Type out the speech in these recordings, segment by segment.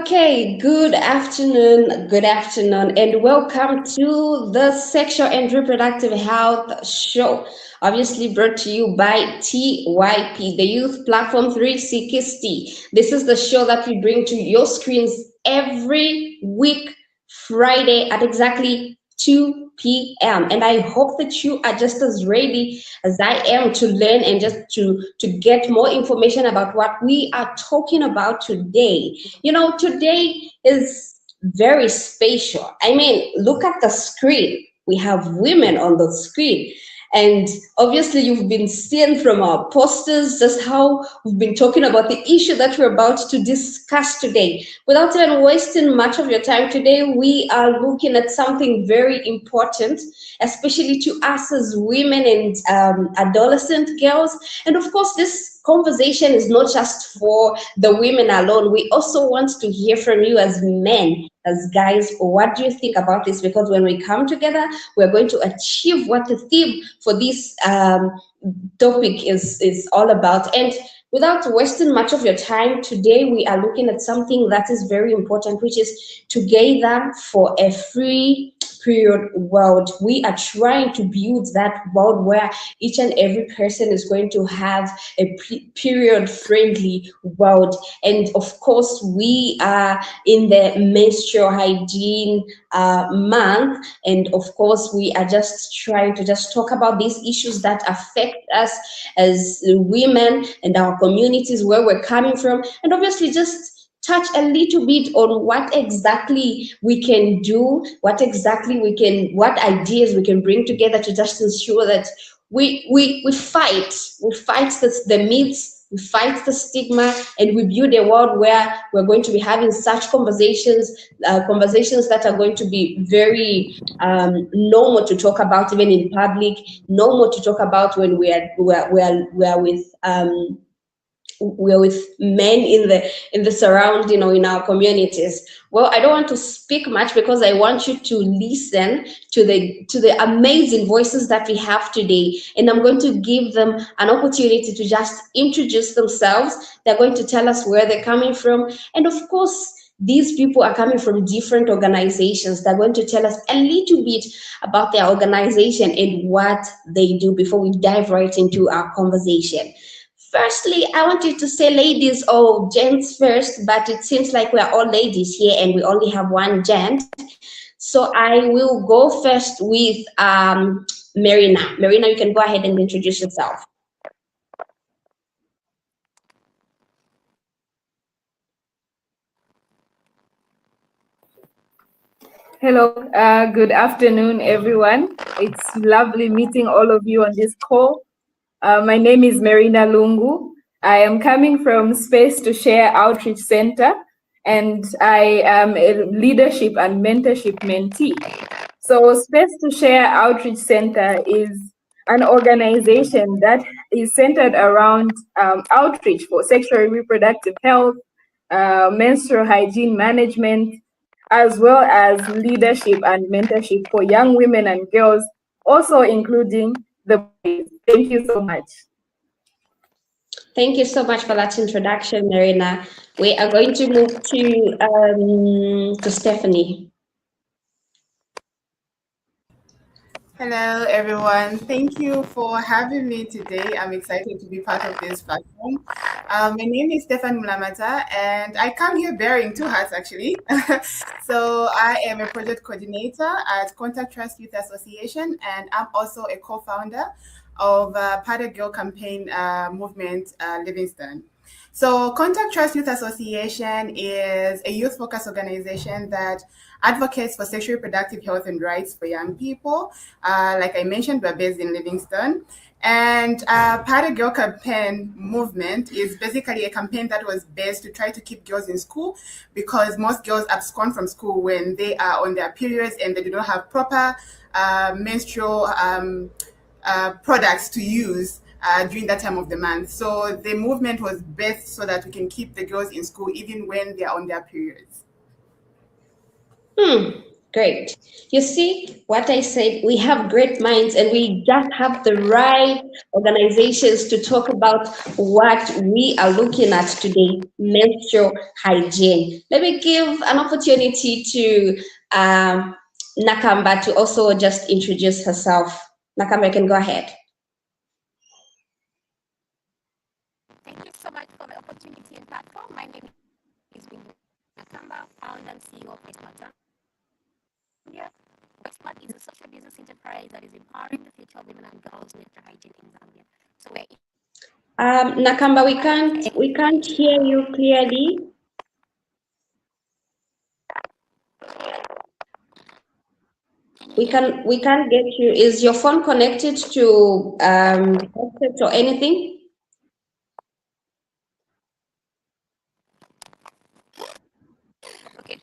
Good afternoon, and welcome to the Sexual and Reproductive Health Show. Obviously brought to you by TYP, the Youth Platform 360. This is the show that we bring to your screens every week, Friday at exactly 2 p.m. And I hope that you are just as ready as I am to learn and just to get more information about what we are talking about today. Today is very spatial. I mean, look at the screen. We have women on the screen. And obviously, you've been seeing from our posters just how we've been talking about the issue that we're about to discuss today. Without even wasting much of your time today, we are looking at something very important, especially to us as women and adolescent girls. And of course, this conversation is not just for the women alone. We also want to hear from you as men, as guys. What do you think about this? Because when we come together, we're going to achieve what the theme for this topic is all about. And without wasting much of your time, today we are looking at something that is very important, which is together for a free period world. We are trying to build that world where each and every person is going to have a period friendly world. And of course, we are in the menstrual hygiene month, and of course we are just trying to just talk about these issues that affect us as women and our communities, where we're coming from, and obviously just touch a little bit on what exactly we can do, what ideas we can bring together to just ensure that we fight the myths, we fight the stigma, and we build a world where we're going to be having such conversations that are going to be very normal to talk about, even in public, normal to talk about when we're with men in the surround, in our communities. Well, I don't want to speak much because I want you to listen to the amazing voices that we have today, and I'm going to give them an opportunity to just introduce themselves. They're going to tell us where they're coming from, and of course, these people are coming from different organizations. They're going to tell us a little bit about their organization and what they do before we dive right into our conversation. Firstly, I want you to say ladies or gents first, but it seems like we're all ladies here and we only have one gent. So I will go first with Marina. Marina, you can go ahead and introduce yourself. Hello, good afternoon, everyone. It's lovely meeting all of you on this call. My name is Marina Lungu. I am coming from Space to Share Outreach Center, and I am a leadership and mentorship mentee. So Space to Share Outreach Center is an organization that is centered around outreach for sexual and reproductive health, menstrual hygiene management, as well as leadership and mentorship for young women and girls, also including the boys. Thank you so much. Thank you so much for that introduction, Marina. We are going to move to Stephanie. Hello, everyone. Thank you for having me today. I'm excited to be part of this platform. My name is Stefan Mulamata, and I come here bearing two hats, actually. So I am a project coordinator at Contact Trust Youth Association, and I'm also a co-founder of Pada Girl Campaign Movement Livingston. So Contact Trust Youth Association is a youth-focused organization that advocates for sexual reproductive health and rights for young people. Like I mentioned, we're based in Livingston. And Part of Girl Campaign Movement is basically a campaign that was based to try to keep girls in school, because most girls abscond from school when they are on their periods and they do not have proper menstrual products to use during that time of the month. So the movement was based so that we can keep the girls in school even when they are on their periods. Great. You see what I said? We have great minds and we just have the right organizations to talk about what we are looking at today, menstrual hygiene. Let me give an opportunity to Nakamba to also just introduce herself. Nakamba, you can go ahead. Thank you so much for the opportunity and platform. My name is Winnie Nakamba, founder and CEO of Westmart Zambia. Westmart is a social business enterprise that is empowering the future of women and girls' menstrual hygiene in Zambia. So we're Nakamba, we can't hear you clearly. We can't get you. Is your phone connected to headset or anything? okay.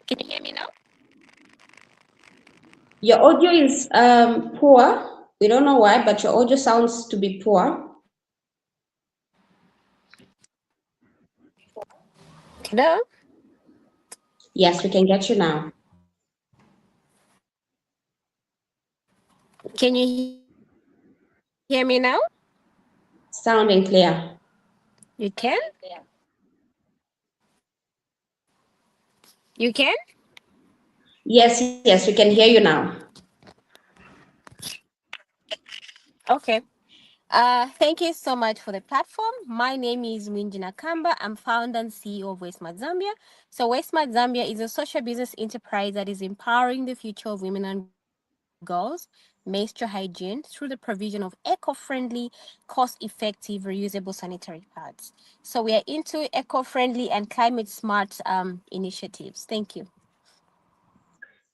Can you hear me now? Your audio is poor. We don't know why, but your audio sounds to be poor. Hello? Yes, we can get you now. Can you hear me now? Sounding clear. You can? You can? Yes, we can hear you now. Okay. Thank you so much for the platform. My name is Minji Nakamba. I'm founder and CEO of Westmart Zambia. So Westmart Zambia is a social business enterprise that is empowering the future of women and girls' menstrual hygiene through the provision of eco-friendly, cost-effective, reusable sanitary pads. So we are into eco-friendly and climate-smart initiatives. Thank you.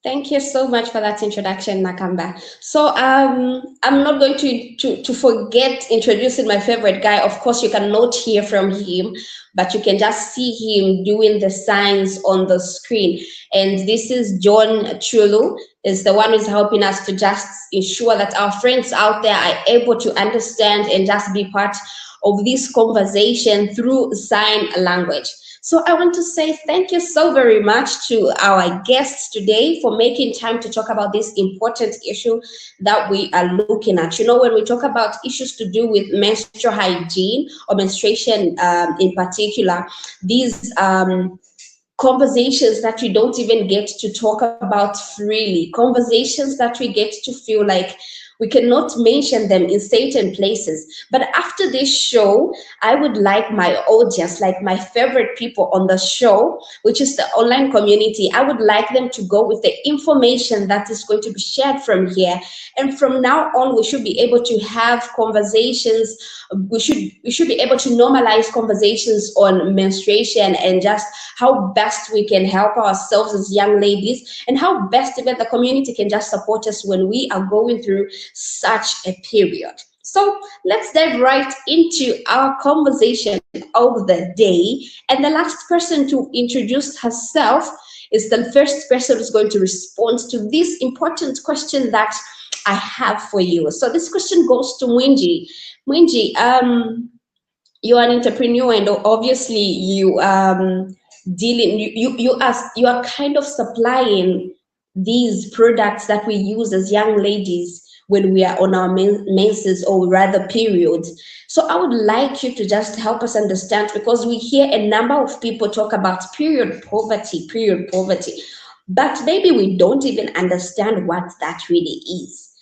Thank you so much for that introduction, Nakamba. So I'm not going to forget introducing my favorite guy. Of course, you cannot hear from him, but you can just see him doing the signs on the screen. And this is John Chulu, is the one who's helping us to just ensure that our friends out there are able to understand and just be part of this conversation through sign language. So I want to say thank you so very much to our guests today for making time to talk about this important issue that we are looking at. You know, when we talk about issues to do with menstrual hygiene or menstruation in particular, these conversations that we don't even get to talk about freely, conversations that we get to feel like we cannot mention them in certain places. But after this show, I would like my audience, like my favorite people on the show, which is the online community, I would like them to go with the information that is going to be shared from here. And from now on, we should be able to have conversations. We should be able to normalize conversations on menstruation and just how best we can help ourselves as young ladies and how best even the community can just support us when we are going through such a period. So let's dive right into our conversation of the day. And the last person to introduce herself is the first person who's going to respond to this important question that I have for you. So this question goes to Mwinji. Mwinji, you're an entrepreneur and obviously you are kind of supplying these products that we use as young ladies when we are on our menses or rather periods. So I would like you to just help us understand, because we hear a number of people talk about period poverty, but maybe we don't even understand what that really is.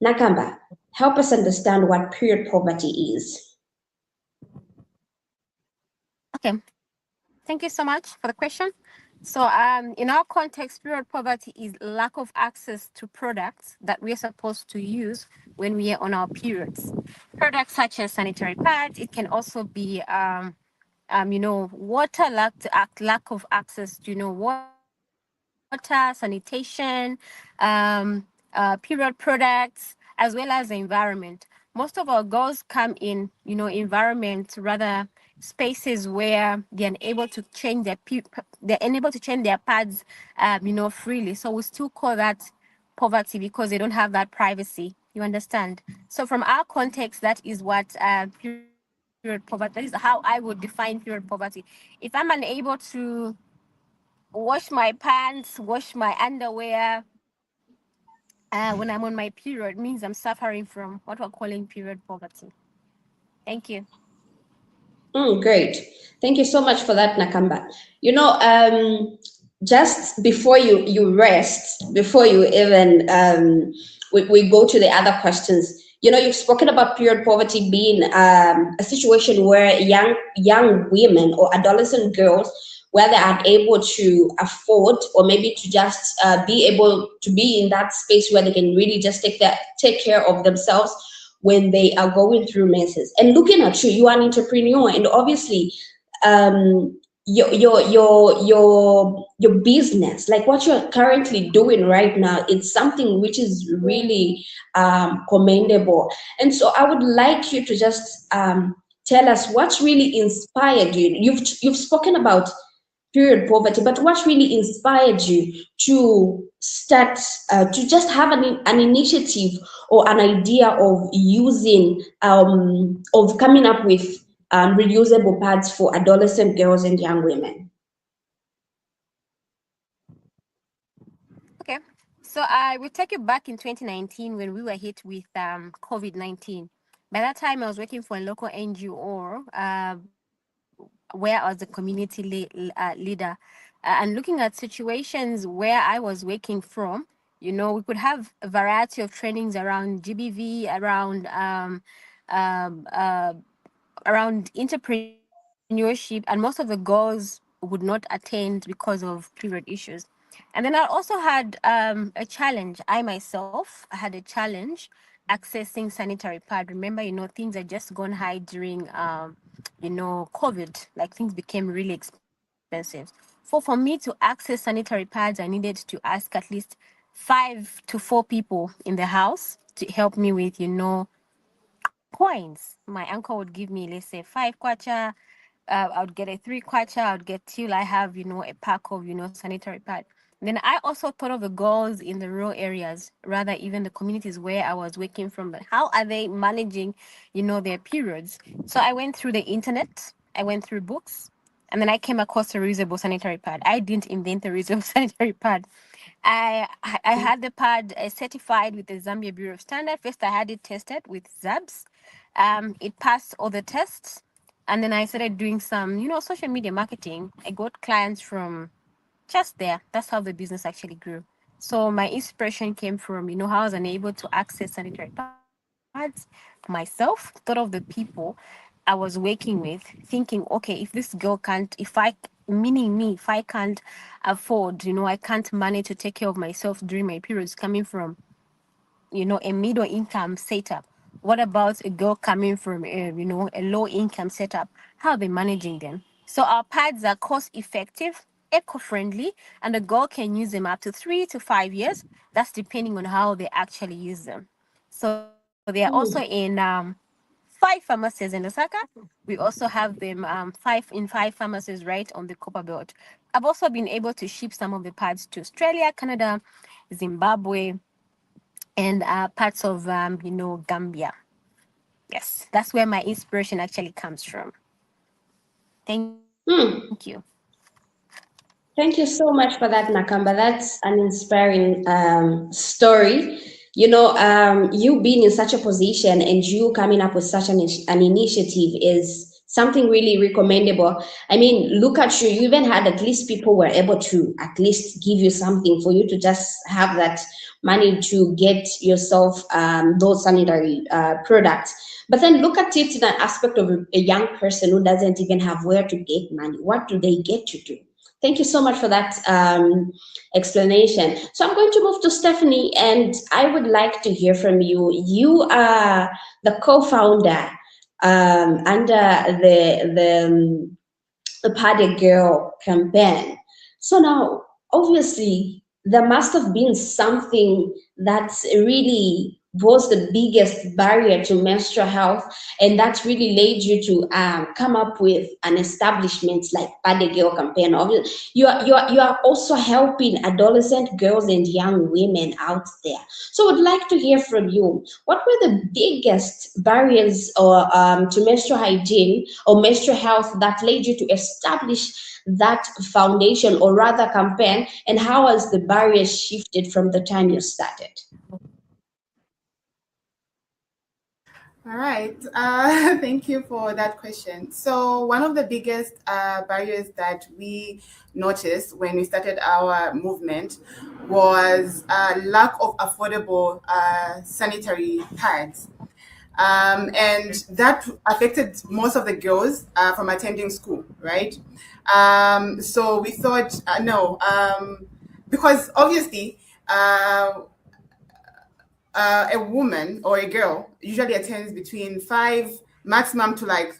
Nakamba, help us understand what period poverty is. Okay. Thank you so much for the question. So, in our context, period poverty is lack of access to products that we are supposed to use when we are on our periods. Products such as sanitary pads. It can also be, water lack of access to, water, sanitation, period products, as well as the environment. Most of our girls come in, environments, rather spaces where they're unable to change they're unable to change their pads, freely. So we still call that poverty because they don't have that privacy. You understand? So from our context, that is what period poverty. That is how I would define period poverty. If I'm unable to wash my pants, wash my underwear. When I'm on my period, means I'm suffering from what we're calling period poverty. Thank you. Great. Thank you so much for that, Nakamba. You know, just before you rest, before you even we go to the other questions. You know, you've spoken about period poverty being a situation where young women or adolescent girls, where they are able to afford or maybe to just be able to be in that space where they can really just take care of themselves when they are going through messes. And looking at you, you are an entrepreneur, and obviously, your business, like what you're currently doing right now, it's something which is really commendable. And so, I would like you to just tell us what's really inspired you. You've spoken about period poverty, but what really inspired you to start to just have an initiative or an idea of using of coming up with reusable pads for adolescent girls and young women? Okay. So I will take you back in 2019 when we were hit with COVID-19. By that time, I was working for a local NGO where I was a community leader, and looking at situations where I was working from. We could have a variety of trainings around GBV, um, uh, around entrepreneurship, and most of the girls would not attend because of period issues. And then I also had a challenge. I myself had a challenge accessing sanitary pad. Remember, things had just gone high during COVID. Like, things became really expensive. For me to access sanitary pads, I needed to ask at least 5 to 4 people in the house to help me with coins. My uncle would give me, let's say, 5 kwacha. I would get a 3 kwacha. I would get till I have, a pack of, sanitary pad. Then I also thought of the girls in the rural areas, rather even the communities where I was working from. But how are they managing, their periods? So I went through the internet. I went through books. And then I came across a reusable sanitary pad. I didn't invent the reusable sanitary pad. I had the pad certified with the Zambia Bureau of Standard. First, I had it tested with ZABS. It passed all the tests, and then I started doing some, social media marketing. I got clients from just there. That's how the business actually grew. So my inspiration came from, how I was unable to access sanitary pads myself. Thought of the people I was working with, thinking, okay, if this girl can't, meaning me, if I can't afford, I can't manage to take care of myself during my periods coming from a middle income setup. What about a girl coming from a low income setup? How are they managing them? So our pads are cost effective, eco friendly, and the girl can use them up to 3 to 5 years. That's depending on how they actually use them. So they are also in 5 pharmacies in Lusaka. We also have them 5 pharmacies right on the Copper Belt. I've also been able to ship some of the pads to Australia, Canada, Zimbabwe, and parts of Gambia. Yes, that's where my inspiration actually comes from. Thank you. Thank you so much for that, Nakamba. That's an inspiring story. You know, you being in such a position and you coming up with such an initiative is something really recommendable. I mean, look at you. You even had at least people were able to at least give you something for you to just have that money to get yourself those sanitary products. But then look at it in an aspect of a young person who doesn't even have where to get money. What do they get to do? Thank you so much for that explanation. So I'm going to move to Stephanie, and I would like to hear from you. You are the co-founder under the Party Girl campaign. So now, obviously, there must have been something that's really was the biggest barrier to menstrual health, and that's really led you to come up with an establishment like Pade Girl campaign. Obviously, you are also helping adolescent girls and young women out there. So, I'd like to hear from you. What were the biggest barriers or to menstrual hygiene or menstrual health that led you to establish that foundation or rather campaign, and how has the barriers shifted from the time you started? All right. Thank you for that question. So, one of the biggest barriers that we noticed when we started our movement was lack of affordable sanitary pads. And that affected most of the girls from attending school, right? So we thought, no, because obviously, a woman or a girl usually attends between 5 maximum to like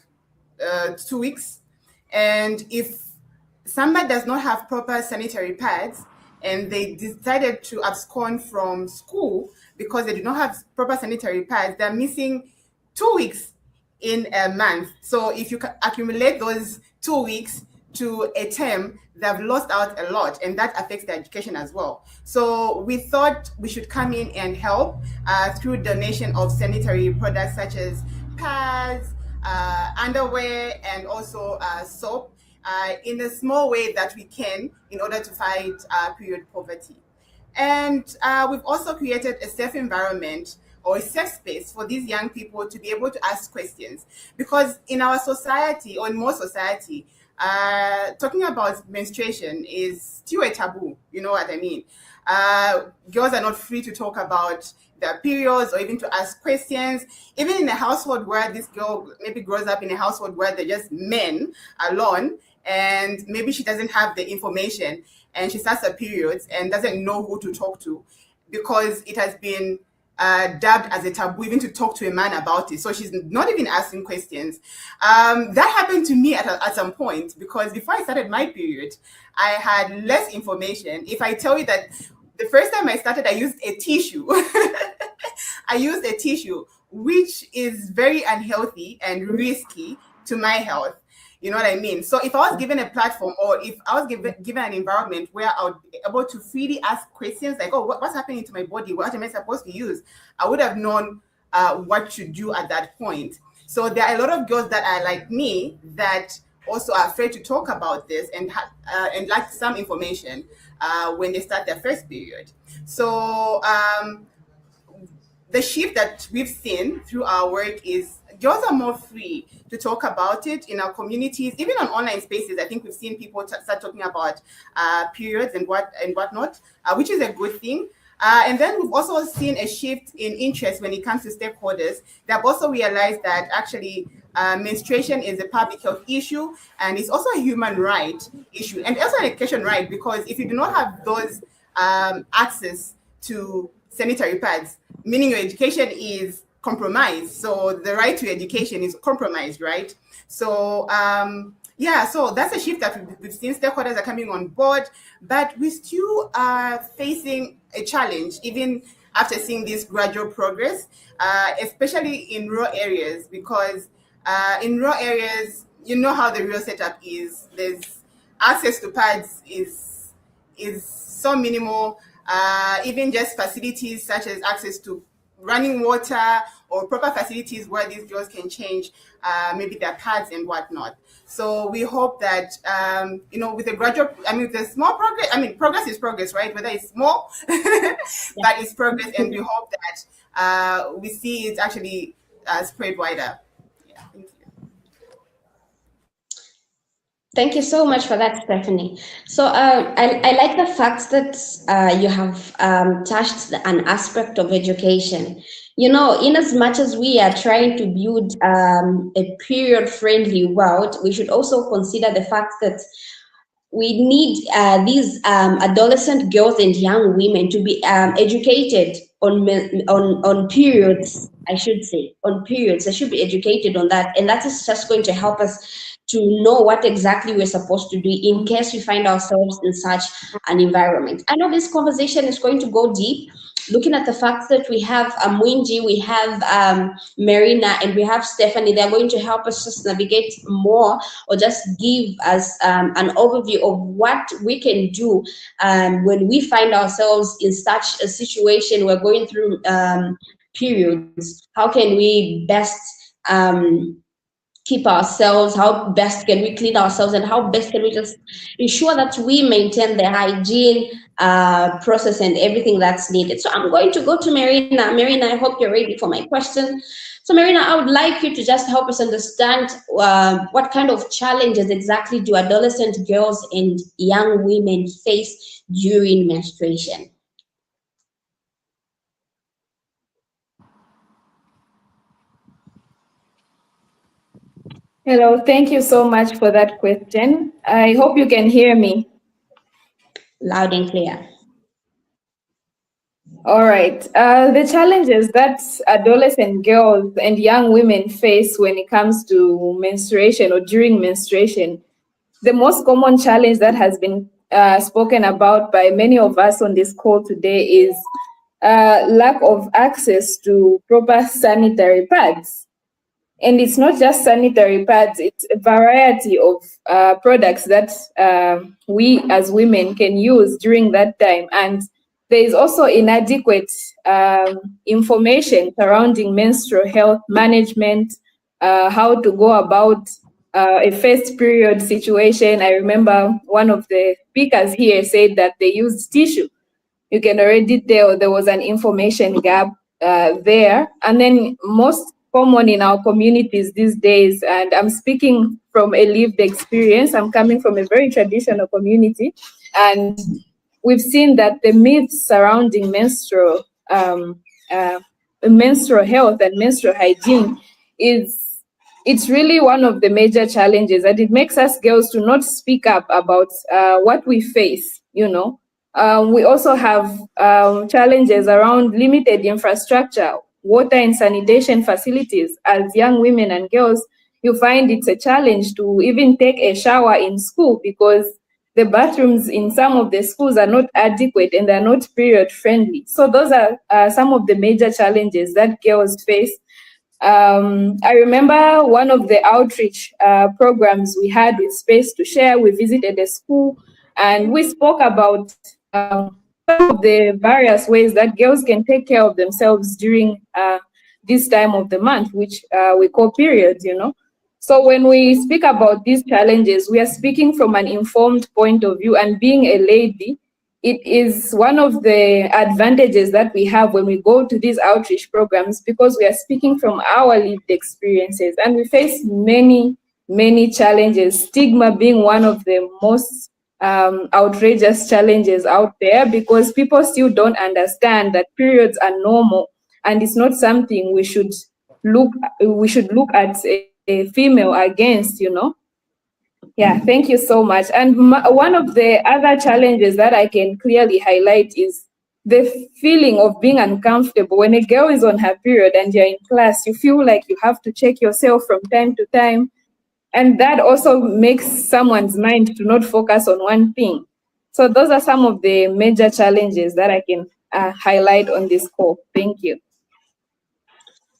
2 weeks. And if somebody does not have proper sanitary pads and they decided to abscond from school because they do not have proper sanitary pads, they're missing 2 weeks in a month. So if you accumulate those 2 weeks to a term, they've lost out a lot, and that affects their education as well. So we thought we should come in and help through donation of sanitary products such as pads, underwear, and also soap in a small way that we can in order to fight period poverty. And we've also created a safe environment or a safe space for these young people to be able to ask questions. Because in our society, or in most society, talking about menstruation is still a taboo. You know what I mean? Girls are not free to talk about their periods or even to ask questions. Even in a household where this girl maybe grows up in a household where they're just men alone, and maybe she doesn't have the information and she starts her periods and doesn't know who to talk to because it has been dubbed as a taboo even to talk to a man about it. So she's not even asking questions. That happened to me at some point because before I started my period, I had less information. If I tell you that the first time I started, I used a tissue. I used a tissue, which is very unhealthy and risky to my health. You know what I mean? So if I was given a platform or if I was given an environment where I would be able to freely ask questions like, oh, what's happening to my body? What am I supposed to use? I would have known what to do at that point. So there are a lot of girls that are like me that also are afraid to talk about this and lack some information when they start their first period. So the shift that we've seen through our work is girls are more free to talk about it in our communities, even on online spaces. I think we've seen people start talking about periods and whatnot, which is a good thing. And then we've also seen a shift in interest when it comes to stakeholders. They've also realized that actually menstruation is a public health issue and it's also a human right issue and also an education right, because if you do not have those access to sanitary pads, meaning your education is compromised. So the right to education is compromised, right? So so that's a shift that we've seen. Stakeholders are coming on board, but we still are facing a challenge even after seeing this gradual progress, especially in rural areas, because in rural areas, you know how the rural setup is. There's access to pads is so minimal. Even just facilities such as access to running water or proper facilities where these girls can change maybe their pads and whatnot. So we hope that, with a gradual, with a small progress, progress is progress, right? Whether it's small, but it's progress. And we hope that we see it actually spread wider. Yeah, thank you. Thank you so much for that, Stephanie. So I like the fact that you have touched an aspect of education. In as much as we are trying to build a period-friendly world, we should also consider the fact that we need these adolescent girls and young women to be educated on periods. I should say on periods. They should be educated on that, and that is just going to help us to know what exactly we're supposed to do in case we find ourselves in such an environment. I know this conversation is going to go deep, looking at the fact that we have Mwinji, we have Marina, and we have Stephanie, they're going to help us just navigate more, or just give us an overview of what we can do when we find ourselves in such a situation. We're going through periods. How can we best keep ourselves, how best can we clean ourselves, and how best can we just ensure that we maintain the hygiene process and everything that's needed. So I'm going to go to Marina. Marina, I hope you're ready for my question. So Marina, I would like you to just help us understand what kind of challenges exactly do adolescent girls and young women face during menstruation? Hello, thank you so much for that question. I hope you can hear me. Loud and clear. All right. The challenges that adolescent girls and young women face when it comes to menstruation or during menstruation, the most common challenge that has been spoken about by many of us on this call today is lack of access to proper sanitary pads. And it's not just sanitary pads, it's a variety of products that we as women can use during that time. And there is also inadequate information surrounding menstrual health management, how to go about a first period situation. I remember one of the speakers here said that they used tissue. You can already tell there was an information gap there. And then most common in our communities these days, and I'm speaking from a lived experience, I'm coming from a very traditional community, and we've seen that the myths surrounding menstrual health and menstrual hygiene it's really one of the major challenges, and it makes us girls to not speak up about what we face, you know. We also have challenges around limited infrastructure, water and sanitation facilities. As young women and girls, you find it's a challenge to even take a shower in school because the bathrooms in some of the schools are not adequate and they're not period friendly. So those are some of the major challenges that girls face. I remember one of the outreach programs we had with Space to Share. We visited a school and we spoke about some of the various ways that girls can take care of themselves during this time of the month, which we call periods, you know. So when we speak about these challenges, we are speaking from an informed point of view, and being a lady, it is one of the advantages that we have when we go to these outreach programs, because we are speaking from our lived experiences and we face many challenges, stigma being one of the most outrageous challenges out there, because people still don't understand that periods are normal and it's not something we should look at a female against, you know. Yeah, thank you so much. And one of the other challenges that I can clearly highlight is the feeling of being uncomfortable. When a girl is on her period and you're in class, you feel like you have to check yourself from time to time. And that also makes someone's mind to not focus on one thing. So those are some of the major challenges that I can highlight on this call. Thank you.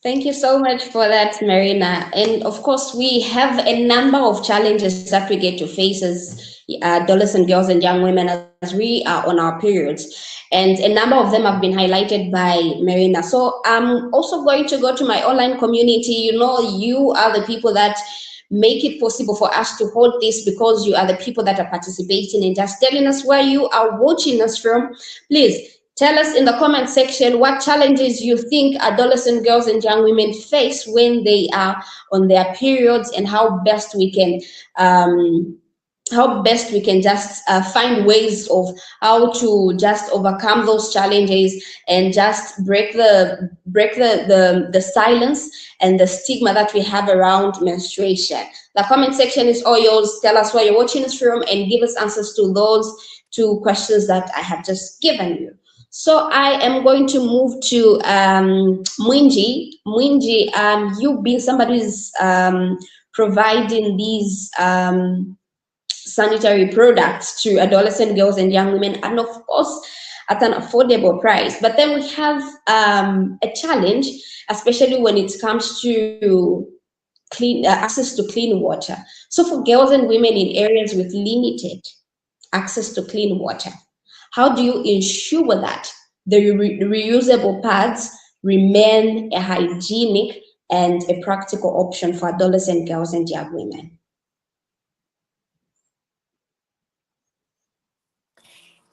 Thank you so much for that, Marina. And of course, we have a number of challenges that we get to face as adolescent girls and young women as we are on our periods. And a number of them have been highlighted by Marina. So I'm also going to go to my online community. You know, you are the people that make it possible for us to hold this, because you are the people that are participating and just telling us where you are watching us from. Please tell us in the comment section what challenges you think adolescent girls and young women face when they are on their periods, and how best we can just find ways of how to just overcome those challenges and just break the silence and the stigma that we have around menstruation. The comment section is all yours. Tell us where you're watching us from and give us answers to those two questions that I have just given you. So I am going to move to Mwinji. Mwinji, you being somebody who's providing these sanitary products to adolescent girls and young women, and of course, at an affordable price. But then we have a challenge, especially when it comes to clean access to clean water. So for girls and women in areas with limited access to clean water, how do you ensure that the reusable pads remain a hygienic and a practical option for adolescent girls and young women?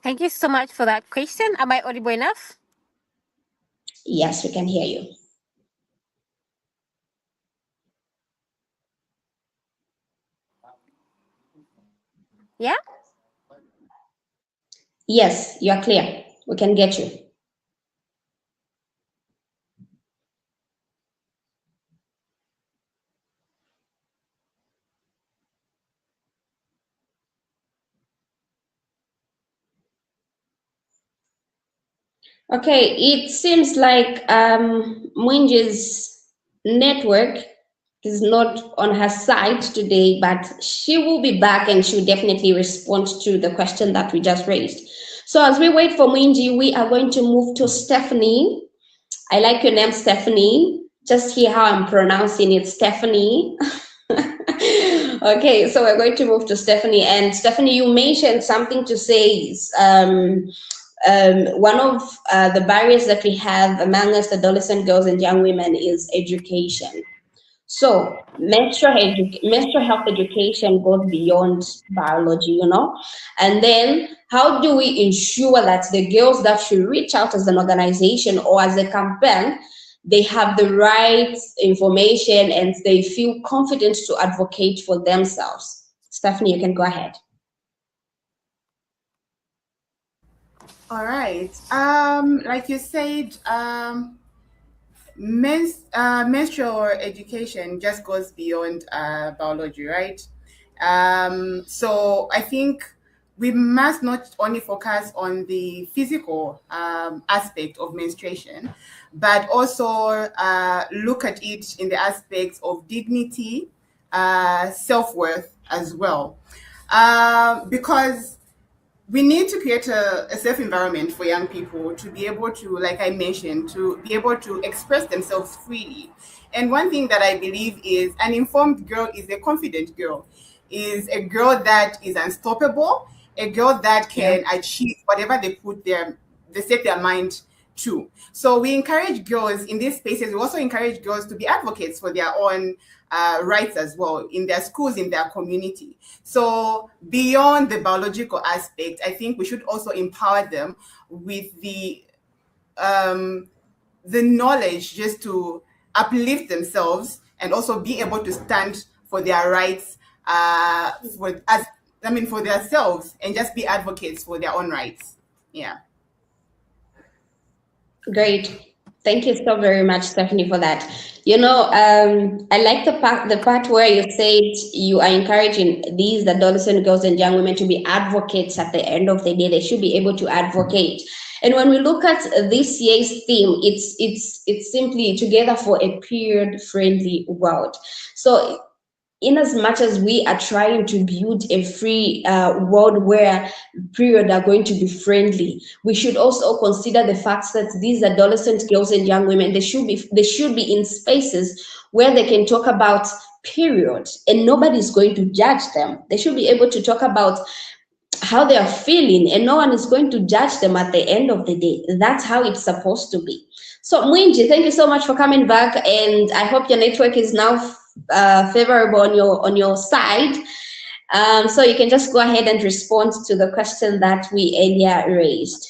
Thank you so much for that question. Am I audible enough? Yes, we can hear you. Yeah? Yes, you are clear. We can get you. Okay, it seems like Mwinji's network is not on her side today, but she will be back and she'll definitely respond to the question that we just raised. So as we wait for Mwinji, we are going to move to Stephanie. I like your name, Stephanie. Just hear how I'm pronouncing it, Stephanie. Okay, so we're going to move to Stephanie. And Stephanie, you mentioned something to say. One of the barriers that we have among us adolescent girls and young women is education. So menstrual health education goes beyond biology, and then how do we ensure that the girls that should reach out as an organization or as a campaign, they have the right information and they feel confident to advocate for themselves? Stephanie, you can go ahead. All right. Like you said, menstrual education just goes beyond biology, right? So I think we must not only focus on the physical aspect of menstruation, but also look at it in the aspects of dignity, self-worth as well. Because we need to create a safe environment for young people to be able to, like I mentioned, to be able to express themselves freely. And one thing that I believe is an informed girl is a confident girl, is a girl that is unstoppable, a girl that Yeah. can achieve whatever they set their mind to. So we encourage girls in these spaces. We also encourage girls to be advocates for their own rights as well in their schools, in their community. So beyond the biological aspect, I think we should also empower them with the knowledge just to uplift themselves and also be able to stand for their rights for themselves and just be advocates for their own rights. Yeah. Great. Thank you so very much, Stephanie, for that. I like the part where you said you are encouraging these adolescent girls and young women to be advocates at the end of the day. They should be able to advocate. And when we look at this year's theme, it's simply together for a period-friendly world. So in as much as we are trying to build a free world where period are going to be friendly, we should also consider the fact that these adolescent girls and young women, they should be in spaces where they can talk about period and nobody's going to judge them. They should be able to talk about how they are feeling and no one is going to judge them at the end of the day. That's how it's supposed to be. So Mwinji, thank you so much for coming back, and I hope your network is now favorable on your side. So you can just go ahead and respond to the question that we earlier raised.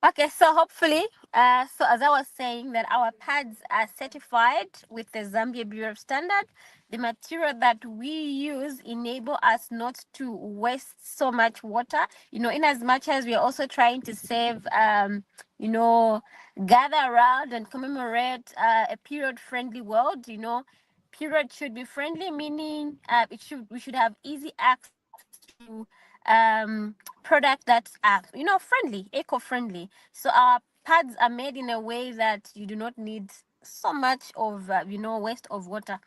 Okay, so hopefully, so as I was saying, that our pads are certified with the Zambia Bureau of Standard. The material that we use enable us not to waste so much water. In as much as we are also trying to save, gather around and commemorate a period-friendly world. Period should be friendly, meaning we should have easy access to products that are friendly, eco-friendly. So our pads are made in a way that you do not need so much of waste of water.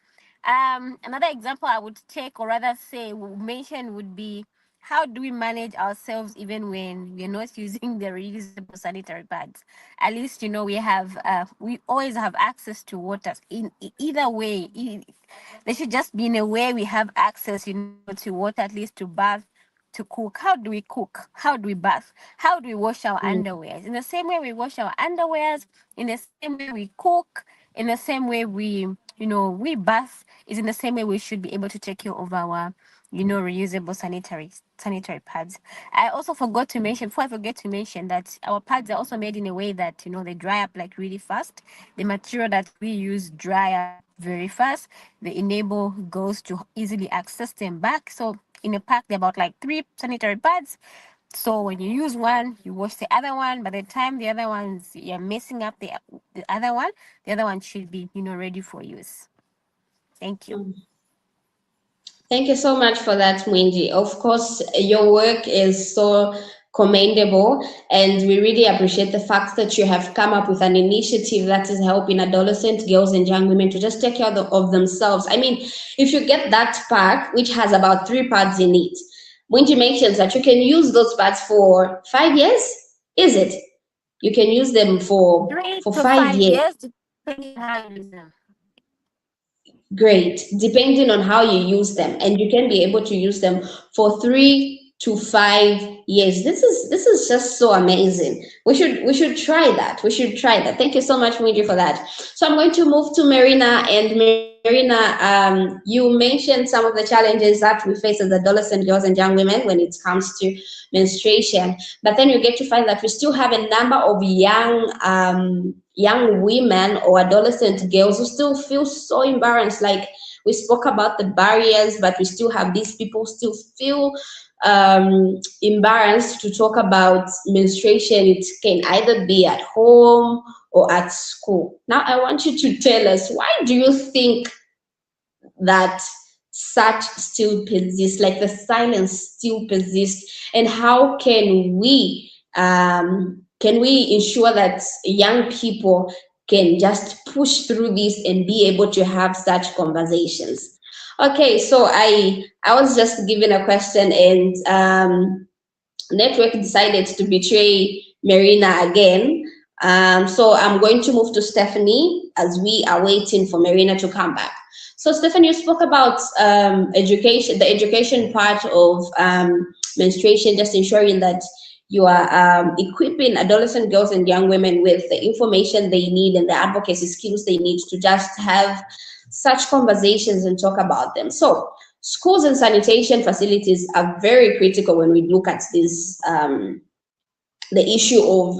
Another example I would take, or rather say mention, would be how do we manage ourselves even when we're not using the reusable sanitary pads? At least, we always have access to water. In either way, there should just be in a way we have access, to water, at least to bath, to cook. How do we cook? How do we bath? How do we wash our Mm. underwears? In the same way we wash our underwears, in the same way we cook, in the same way we bath, is in the same way we should be able to take care of our, reusable sanitary pads. I also forgot to mention, before I forget to mention, that our pads are also made in a way that, they dry up like really fast. The material that we use dry up very fast. They enable girls to easily access them back. So in a pack, they're about like 3 sanitary pads. So when you use one, you wash the other one. By the time the other ones, you're messing up the other one should be, ready for use. Thank you. Thank you so much for that, Mwinji. Of course, your work is so commendable, and we really appreciate the fact that you have come up with an initiative that is helping adolescent girls and young women to just take care of themselves. I mean, if you get that pack, which has about 3 pads in it, Mwinji mentions that you can use those pads for 5 years. Is it? You can use them for 3 to 5 5 years. years, depending on how you use them. Great, depending on how you use them, and you can be able to use them for 3 to 5 years. This is just so amazing. We should try that. We should try that. Thank you so much, Mwiji, for that. So I'm going to move to Marina, and Marina, you mentioned some of the challenges that we face as adolescent girls and young women when it comes to menstruation, but then you get to find that we still have a number of young women or adolescent girls who still feel so embarrassed. Like we spoke about the barriers, but we still have these people still feel embarrassed to talk about menstruation. It can either be at home or at school. Now, I want you to tell us, why do you think that such still persists, like the silence still persists, and how can we ensure that young people can just push through this and be able to have such conversations? Okay, so I was just given a question, and network decided to betray Marina again. So I'm going to move to Stephanie as we are waiting for Marina to come back. So Stephanie, you spoke about education, the education part of menstruation, just ensuring that you are equipping adolescent girls and young women with the information they need and the advocacy skills they need to just have such conversations and talk about them. So schools and sanitation facilities are very critical when we look at this, the issue of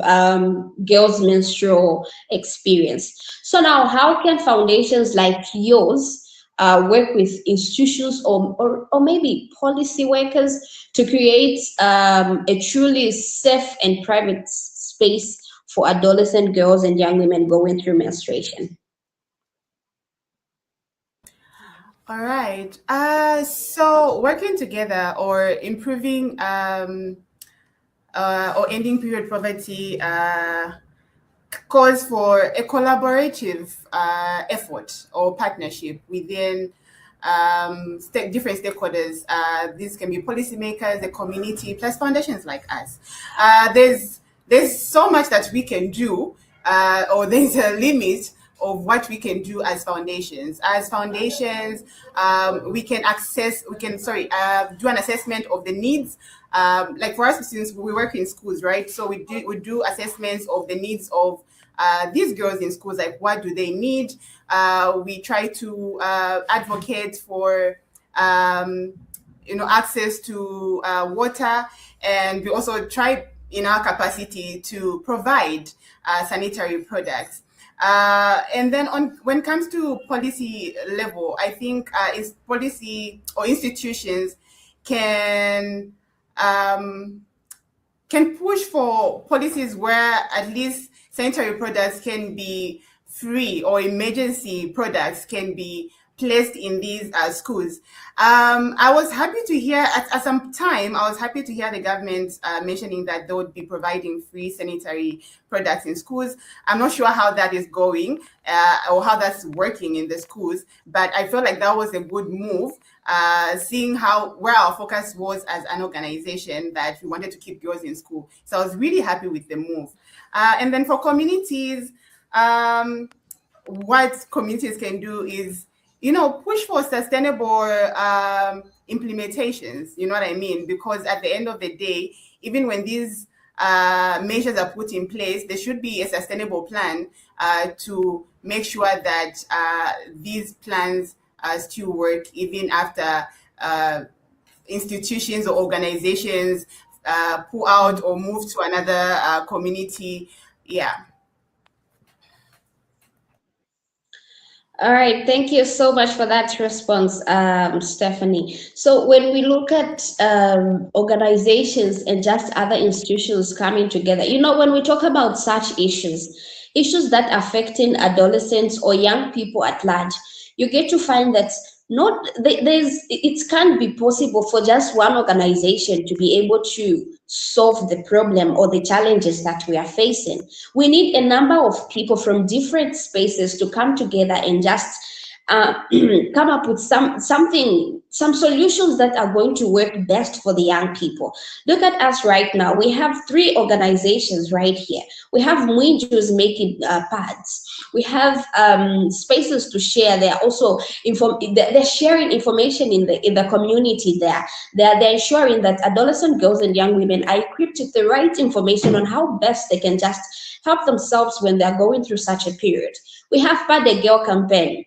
girls' menstrual experience. So now, how can foundations like yours work with institutions or maybe policy workers to create a truly safe and private space for adolescent girls and young women going through menstruation? All right. So working together or improving or ending period poverty calls for a collaborative effort or partnership within different stakeholders. These can be policymakers, the community, plus foundations like us. There's so much that we can do, or there's a limit of what we can do as foundations. As foundations, we can do an assessment of the needs. Like for us, since we work in schools, right? So we do assessments of the needs of these girls in schools, like what do they need? We try to advocate for access to water, and we also try in our capacity to provide sanitary products. And then when it comes to policy level, I think is policy or institutions can push for policies where at least sanitary products can be free, or emergency products can be placed in these schools. I was happy to hear at some time, I was happy to hear the government mentioning that they would be providing free sanitary products in schools. I'm not sure how that is going or how that's working in the schools, but I felt like that was a good move, seeing how where our focus was as an organization, that we wanted to keep girls in school. So I was really happy with the move. And then for communities, what communities can do is, push for sustainable implementations. You know what I mean? Because at the end of the day, even when these measures are put in place, there should be a sustainable plan to make sure that these plans still work even after institutions or organizations pull out or move to another community. Yeah. All right, thank you so much for that response, Stephanie. So when we look at organizations and just other institutions coming together, when we talk about such issues that affecting adolescents or young people at large, you get to find that not there's it can't be possible for just one organization to be able to solve the problem or the challenges that we are facing. We need a number of people from different spaces to come together and just come up with some solutions that are going to work best for the young people. Look at us right now. We have three organizations right here. We have Mwinju's making pads. We have spaces to share. They're also they're sharing information in the community there. They're ensuring that adolescent girls and young women are equipped with the right information on how best they can just help themselves when they're going through such a period. We have Pad a Girl campaign.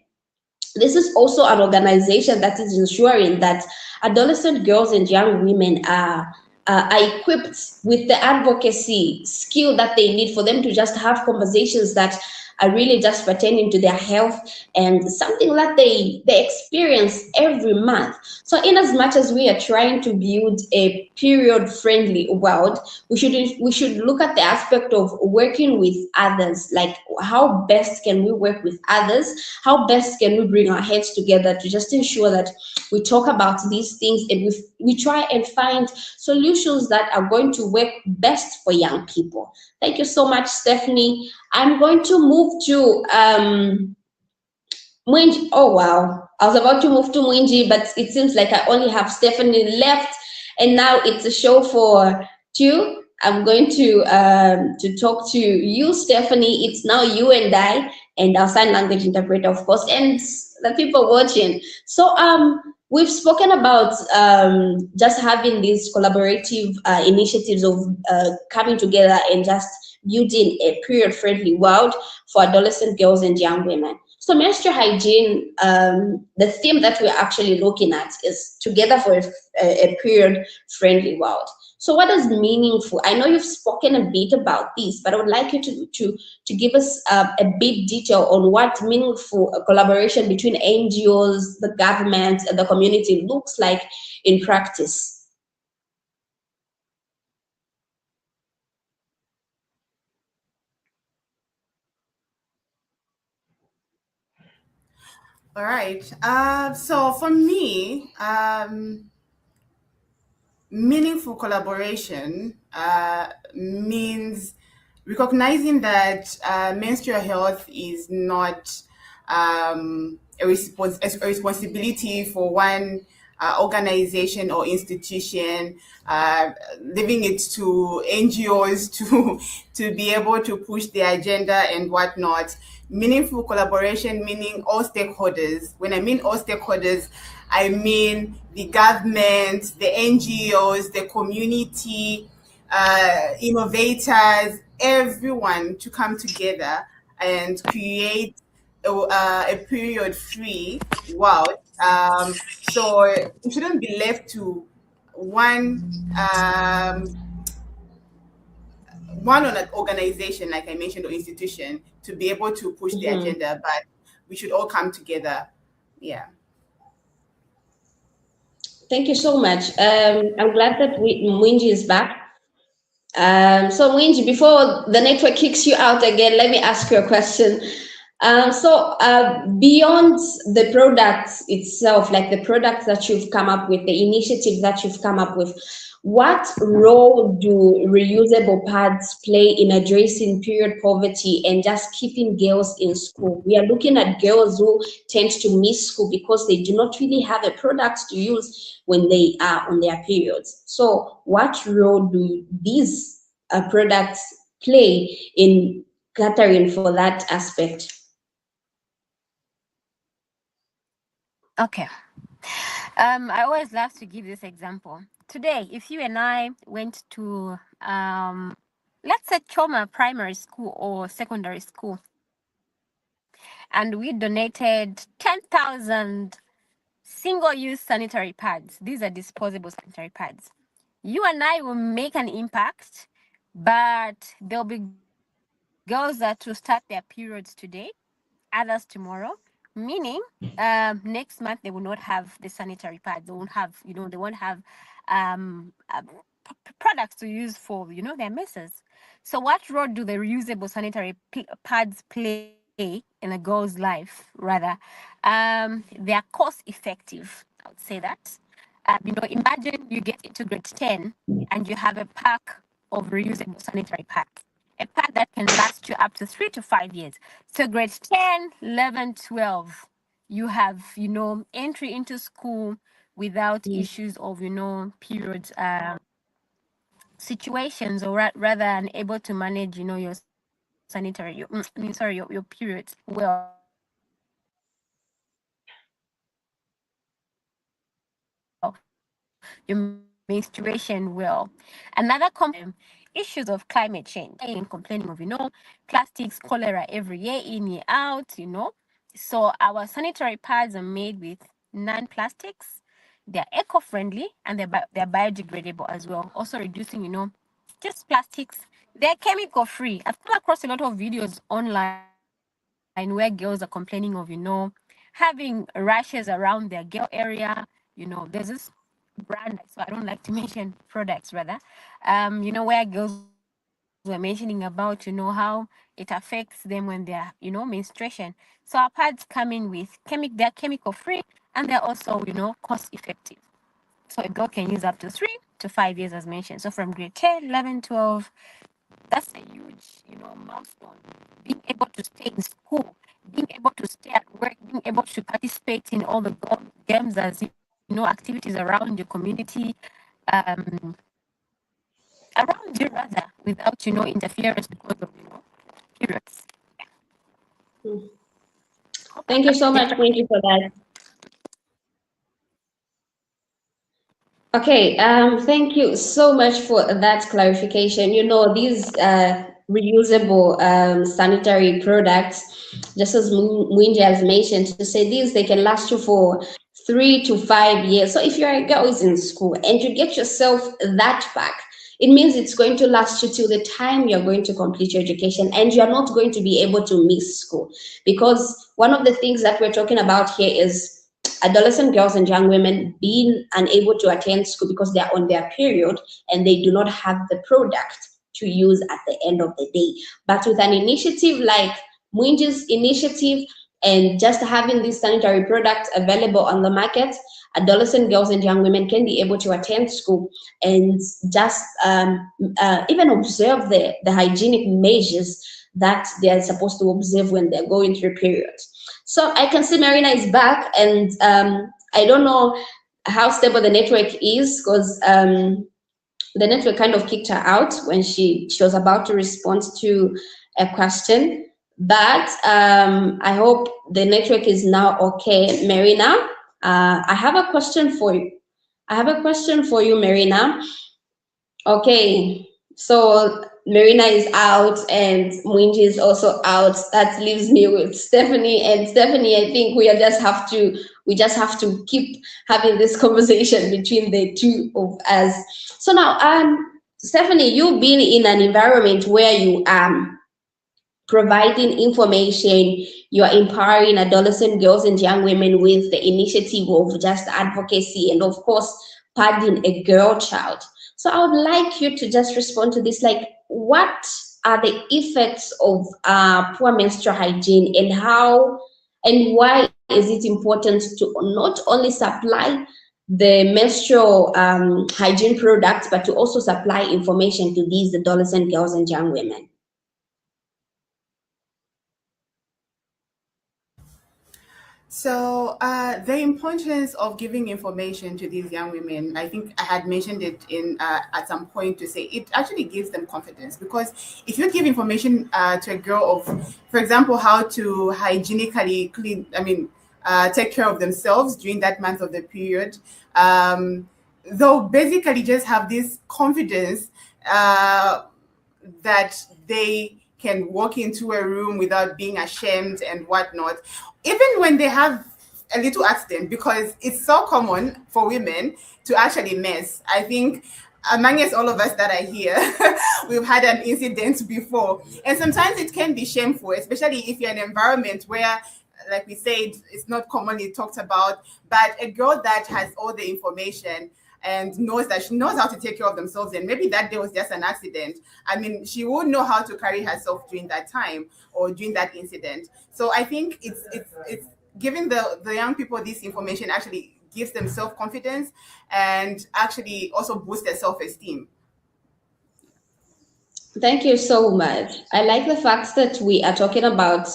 This is also an organization that is ensuring that adolescent girls and young women are equipped with the advocacy skill that they need for them to just have conversations that are really just pertaining to their health and something that they experience every month. So in as much as we are trying to build a period friendly world, we should look at the aspect of working with others, like how best can we work with others, how best can we bring our heads together to just ensure that we talk about these things and we try and find solutions that are going to work best for young people. Thank you so much, Stephanie. I'm going to move to Mwinji. Oh, wow. I was about to move to Mwinji, but it seems like I only have Stephanie left. And now it's a show for two. I'm going to talk to you, Stephanie. It's now you and I, and our sign language interpreter, of course, and the people watching. So we've spoken about just having these collaborative initiatives of coming together and just building a period-friendly world for adolescent girls and young women. So menstrual hygiene, the theme that we're actually looking at is together for a period-friendly world. So what is meaningful? I know you've spoken a bit about this, but I would like you to give us a bit detail on what meaningful collaboration between NGOs, the government, and the community looks like in practice. All right. So for me, meaningful collaboration means recognizing that menstrual health is not a responsibility for one organization or institution, leaving it to NGOs to be able to push the agenda and whatnot. Meaningful collaboration meaning all stakeholders. When I mean all stakeholders, I mean the government, the NGOs, the community, innovators, everyone to come together and create a period-free world. So it shouldn't be left to one on an organization, like I mentioned, or institution to be able to push the agenda, but we should all come together. Yeah. Thank you so much. I'm glad that Mwinji is back. So Mwinji, before the network kicks you out again, let me ask you a question. Beyond the products itself, like the products that you've come up with, the initiatives that you've come up with, what role do reusable pads play in addressing period poverty and just keeping girls in school? We are looking at girls who tend to miss school because they do not really have a product to use when they are on their periods. So, what role do these products play in catering for that aspect? Okay. I always love to give this example. Today, if you and I went to, let's say, Choma Primary School or Secondary School, and we donated 10,000 single-use sanitary pads. These are disposable sanitary pads. You and I will make an impact, but there'll be girls that will start their periods today, others tomorrow, meaning next month they will not have the sanitary pads. They won't have, they won't have um, uh, products to use for, their messes. So what role do the reusable sanitary pads play in a girl's life, rather? They are cost effective, I would say that. Imagine you get into grade 10 and you have a pack of reusable sanitary pads, a pad that can last you up to 3 to 5 years. So grade 10, 11, 12, you have, entry into school without issues of, periods situations, or rather unable to manage, your sanitary, your periods well. Your menstruation well. Another common issues of climate change and complaining of, plastics, cholera every year in, year out. So our sanitary pads are made with non-plastics. They're eco-friendly and they're biodegradable as well, also reducing, just plastics. They're chemical free. I've come across a lot of videos online where girls are complaining of, having rashes around their girl area. There's this brand, so I don't like to mention products rather, where girls were mentioning about, how it affects them when they're, menstruation. So our pads come in with they're chemical free, and they're also, cost effective. So a girl can use up to 3 to 5 years, as mentioned. So from grade 10, 11, 12, that's a huge, milestone. Being able to stay in school, being able to stay at work, being able to participate in all the games as, activities around your community, um, around you rather, without, interference because of, periods. Hope I've Thank you so answered your much, thank you question. for that. Okay, thank you so much for that clarification. These reusable sanitary products, just as Mwinji has mentioned, to say these, they can last you for 3 to 5 years. So if you're a girl who's in school and you get yourself that pack, it means it's going to last you till the time you're going to complete your education, and you're not going to be able to miss school. Because one of the things that we're talking about here is adolescent girls and young women being unable to attend school because they're on their period and they do not have the product to use at the end of the day. But with an initiative like Mwinji's initiative and just having these sanitary products available on the market, adolescent girls and young women can be able to attend school and just even observe the hygienic measures that they're supposed to observe when they're going through periods. So I can see Marina is back, and I don't know how stable the network is because the network kind of kicked her out when she was about to respond to a question. But I hope the network is now okay. Marina, I have a question for you. Marina. Okay, so Marina is out and Mwinji is also out. That leaves me with Stephanie. And Stephanie, I think we just have to keep having this conversation between the two of us. So now, Stephanie, you've been in an environment where you providing information, you're empowering adolescent girls and young women with the initiative of just advocacy and, of course, padding a girl child. So I would like you to just respond to this, like, what are the effects of poor menstrual hygiene, and how and why is it important to not only supply the menstrual hygiene products, but to also supply information to these adolescent girls and young women? So, the importance of giving information to these young women, I think I had mentioned it in at some point, to say it actually gives them confidence, because if you give information to a girl of, for example, how to hygienically clean, take care of themselves during that month of the period, they'll basically just have this confidence that they can walk into a room without being ashamed and whatnot, even when they have a little accident, because it's so common for women to actually mess. I think amongst all of us that are here, we've had an incident before. And sometimes it can be shameful, especially if you're in an environment where, like we said, it's not commonly talked about. But a girl that has all the information and knows that she knows how to take care of themselves, and maybe that day was just an accident, I mean, she would know how to carry herself during that time or during that incident. So I think it's giving the young people this information actually gives them self-confidence and actually also boosts their self-esteem. Thank you so much. I like the fact that we are talking about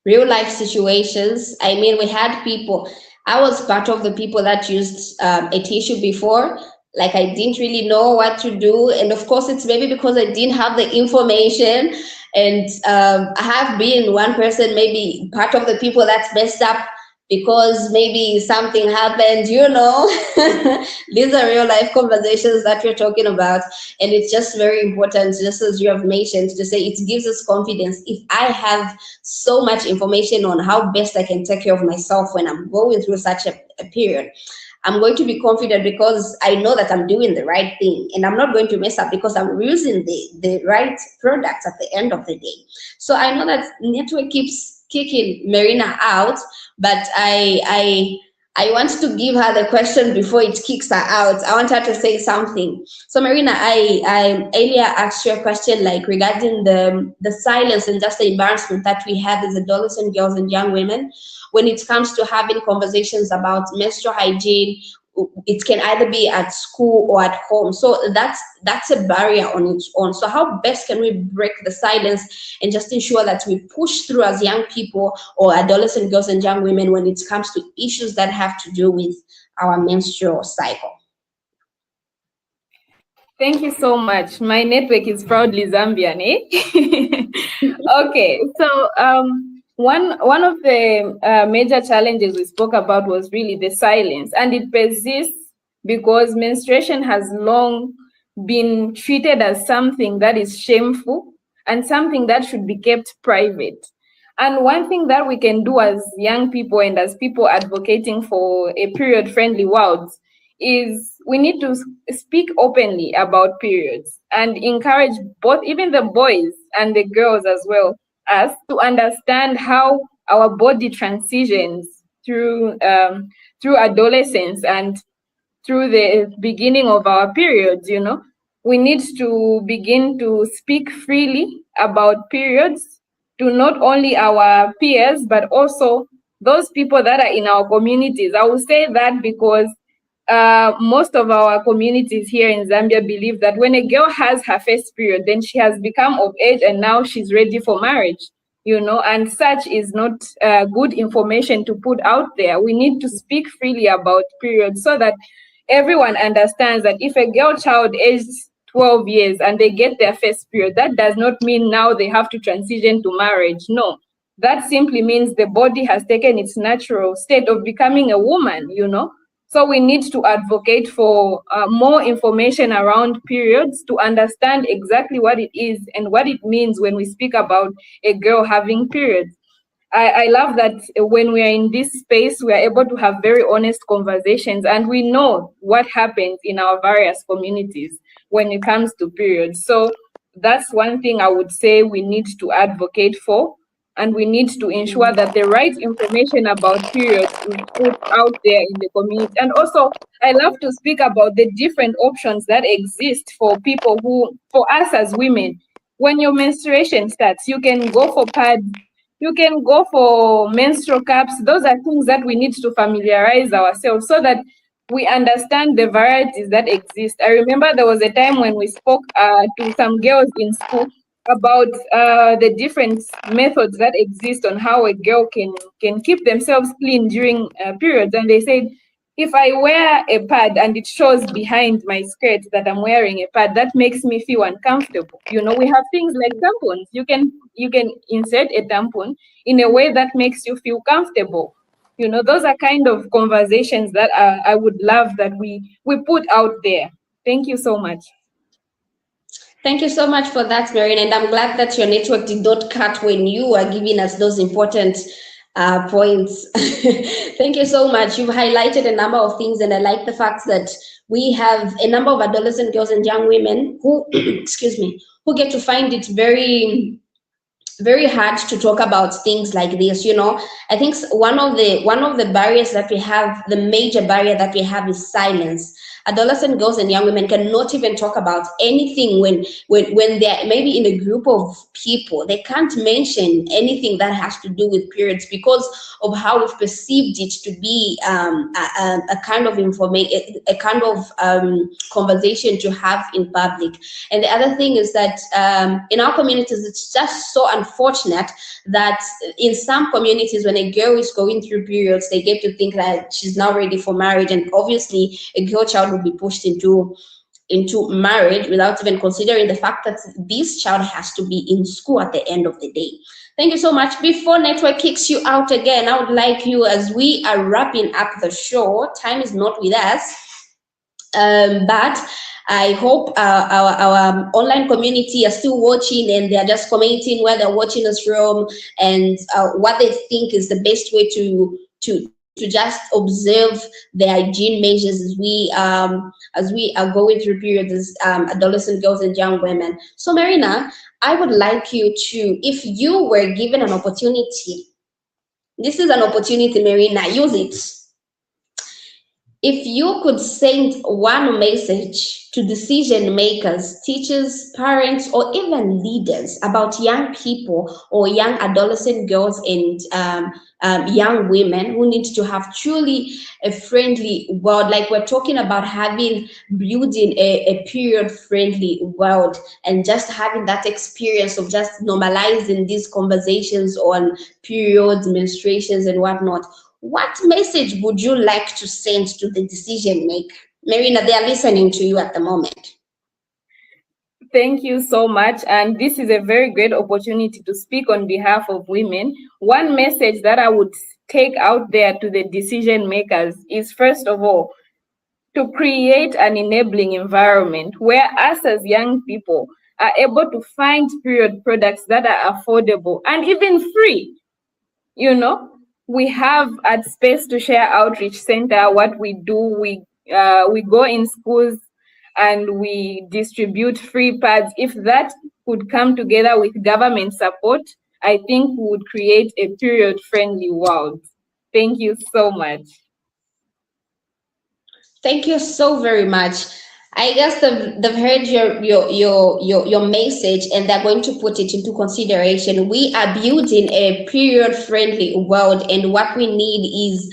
real life situations. I mean, we had people, I was part of the people that used a tissue before. Like, I didn't really know what to do. And of course, it's maybe because I didn't have the information. And I have been one person, maybe part of the people that's messed up because maybe something happened, you know. These are real life conversations that we're talking about. And it's just very important, just as you have mentioned, to say it gives us confidence. If I have so much information on how best I can take care of myself when I'm going through such a period, I'm going to be confident because I know that I'm doing the right thing, and I'm not going to mess up because I'm using the right products at the end of the day. So I know that network keeps kicking Marina out, but I want to give her the question before it kicks her out. I want her to say something. So Marina, I earlier asked you a question like regarding the silence and just the embarrassment that we have as adolescent girls and young women when it comes to having conversations about menstrual hygiene. It can either be at school or at home, so that's a barrier on its own. So how best can we break the silence and just ensure that we push through as young people or adolescent girls and young women when it comes to issues that have to do with our menstrual cycle? Thank you so much. My network is proudly Zambian, eh? Okay, so one of the major challenges we spoke about was really the silence, and it persists because menstruation has long been treated as something that is shameful and something that should be kept private. And one thing that we can do as young people and as people advocating for a period-friendly world is we need to speak openly about periods and encourage both, even the boys and the girls as well, as to understand how our body transitions through adolescence and through the beginning of our periods. We need to begin to speak freely about periods to not only our peers but also those people that are in our communities. I will say that because most of our communities here in Zambia believe that when a girl has her first period, then she has become of age and now she's ready for marriage, and such is not good information to put out there. We need to speak freely about periods so that everyone understands that if a girl child aged 12 years and they get their first period, that does not mean now they have to transition to marriage. No, that simply means the body has taken its natural state of becoming a woman. So we need to advocate for more information around periods to understand exactly what it is and what it means when we speak about a girl having periods. I love that when we are in this space, we are able to have very honest conversations and we know what happens in our various communities when it comes to periods. So that's one thing I would say we need to advocate for. And we need to ensure that the right information about periods is put out there in the community. And also, I love to speak about the different options that exist for people for us as women. when your menstruation starts, you can go for pads, you can go for menstrual cups. Those are things that we need to familiarize ourselves so that we understand the varieties that exist. I remember there was a time when we spoke to some girls in school about the different methods that exist on how a girl can keep themselves clean during periods, and they said, if I wear a pad and it shows behind my skirt that I'm wearing a pad, that makes me feel uncomfortable. You know, we have things like tampons. You can insert a tampon in a way that makes you feel comfortable. You know, those are kind of conversations that I would love that we put out there. Thank you so much. Thank you so much for that, Maureen. And I'm glad that your network did not cut when you were giving us those important points. Thank you so much. You've highlighted a number of things, and I like the fact that we have a number of adolescent girls and young women who, excuse me, who get to find it very hard to talk about things like this. I think one of the barriers that we have, the major barrier that we have, is silence. Adolescent girls and young women cannot even talk about anything when they're maybe in a group of people. They can't mention anything that has to do with periods because of how we've perceived it to be a kind of information, a kind of conversation to have in public. And the other thing is that in our communities, it's just so unfortunate that in some communities, when a girl is going through periods, they get to think that she's now ready for marriage, and obviously a girl child will be pushed into marriage without even considering the fact that this child has to be in school at the end of the day. Thank you so much. Before network kicks you out again, I would like you, as we are wrapping up the show, time is not with us, but I hope our online community are still watching, and they're just commenting where they're watching us from, and what they think is the best way to just observe the hygiene measures as we are going through periods as adolescent girls and young women. So Marina, I would like you to, if you were given an opportunity, this is an opportunity, Marina, use it. If you could send one message to decision makers, teachers, parents, or even leaders about young people or young adolescent girls and young women who need to have truly a friendly world, like we're talking about building a period friendly world, and just having that experience of just normalizing these conversations on periods, menstruations, and whatnot, what message would you like to send to the decision maker? Marina, they are listening to you at the moment. Thank you so much. And this is a very great opportunity to speak on behalf of women. One message that I would take out there to the decision makers is, first of all, to create an enabling environment where us as young people are able to find period products that are affordable and even free. We have at Space to Share Outreach Center, what we do, we go in schools and we distribute free pads. If that could come together with government support, I think we would create a period-friendly world. Thank you so much. Thank you so very much. I guess they've heard your message, and they're going to put it into consideration. We are building a period-friendly world, and what we need is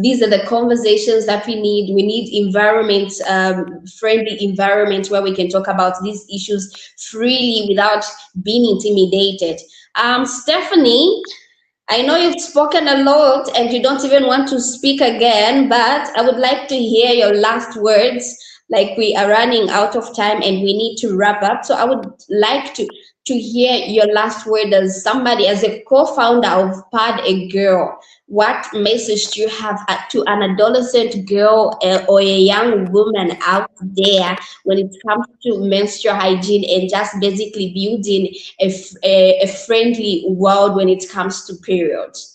these are the conversations that we need. We need friendly environment where we can talk about these issues freely without being intimidated. Stephanie, I know you've spoken a lot and you don't even want to speak again, but I would like to hear your last words. Like, we are running out of time and we need to wrap up. So I would like to hear your last word as somebody, as a co-founder of Pad a Girl. What message do you have to an adolescent girl or a young woman out there when it comes to menstrual hygiene and just basically building a friendly world when it comes to periods?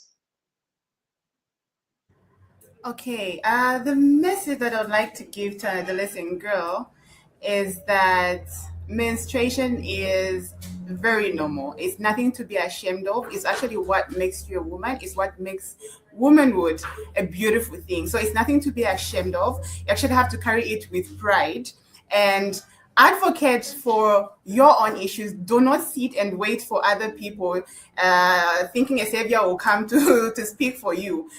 Okay, the message that I would like to give to an adolescent girl is that menstruation is very normal. It's nothing to be ashamed of. It's actually what makes you a woman. It's what makes womanhood a beautiful thing. So it's nothing to be ashamed of. You actually have to carry it with pride. And advocate for your own issues. Do not sit and wait for other people, thinking a savior will come to speak for you.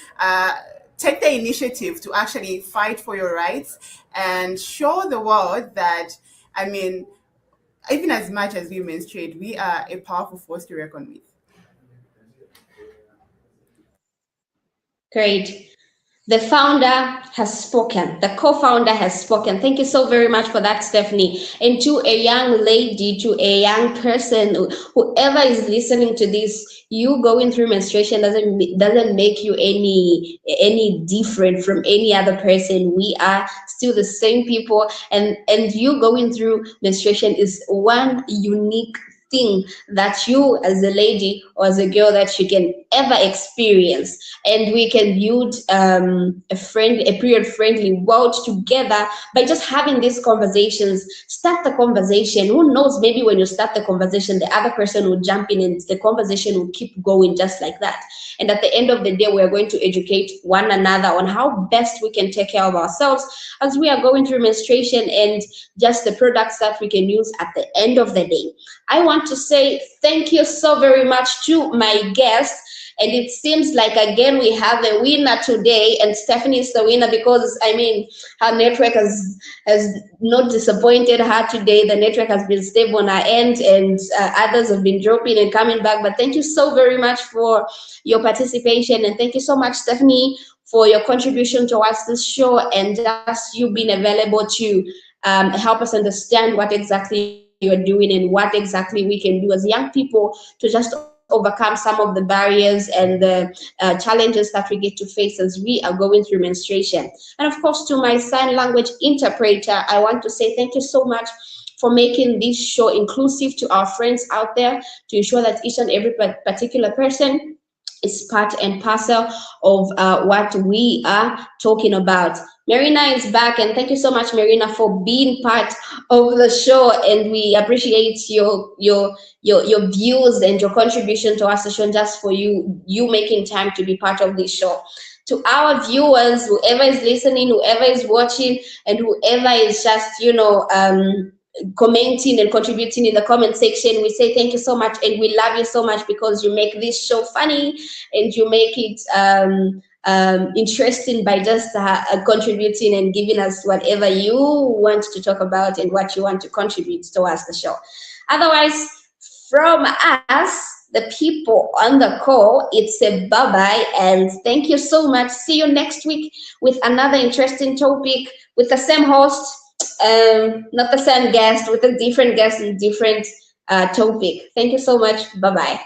Take the initiative to actually fight for your rights and show the world that, I mean, even as much as we menstruate, we are a powerful force to reckon with. Great. The founder has spoken. The co-founder has spoken. Thank you so very much for that, Stephanie. And to a young lady, to a young person, whoever is listening to this, you going through menstruation doesn't make you any different from any other person. We are still the same people, and you going through menstruation is one unique thing that you as a lady or as a girl that you can ever experience, and we can build a period friendly world together by just having these conversations. Start the conversation. Who knows, maybe when you start the conversation, the other person will jump in and the conversation will keep going just like that. And at the end of the day, we are going to educate one another on how best we can take care of ourselves as we are going through menstruation, and just the products that we can use at the end of the day. I want to say thank you so very much to my guest. And it seems like, again, we have a winner today, and Stephanie is the winner because, I mean, her network has not disappointed her today. The network has been stable on her end, and others have been dropping and coming back. But thank you so very much for your participation, and thank you so much, Stephanie, for your contribution towards this show, and just you being available to help us understand what exactly you're doing and what exactly we can do as young people to just overcome some of the barriers and the challenges that we get to face as we are going through menstruation. And of course, to my sign language interpreter, I want to say thank you so much for making this show inclusive to our friends out there, to ensure that each and every particular person is part and parcel of what we are talking about. Marina is back, and thank you so much, Marina, for being part of the show, and we appreciate your views and your contribution to our session, just for you making time to be part of this show. To our viewers, whoever is listening, whoever is watching, and whoever is just commenting and contributing in the comment section, we say thank you so much, and we love you so much because you make this show funny and you make it interesting by just contributing and giving us whatever you want to talk about and what you want to contribute towards the show. Otherwise, from us, the people on the call, it's a bye-bye, and thank you so much. See you next week with another interesting topic with the same host, not the same guest, with a different guest and different topic. Thank you so much. Bye-bye.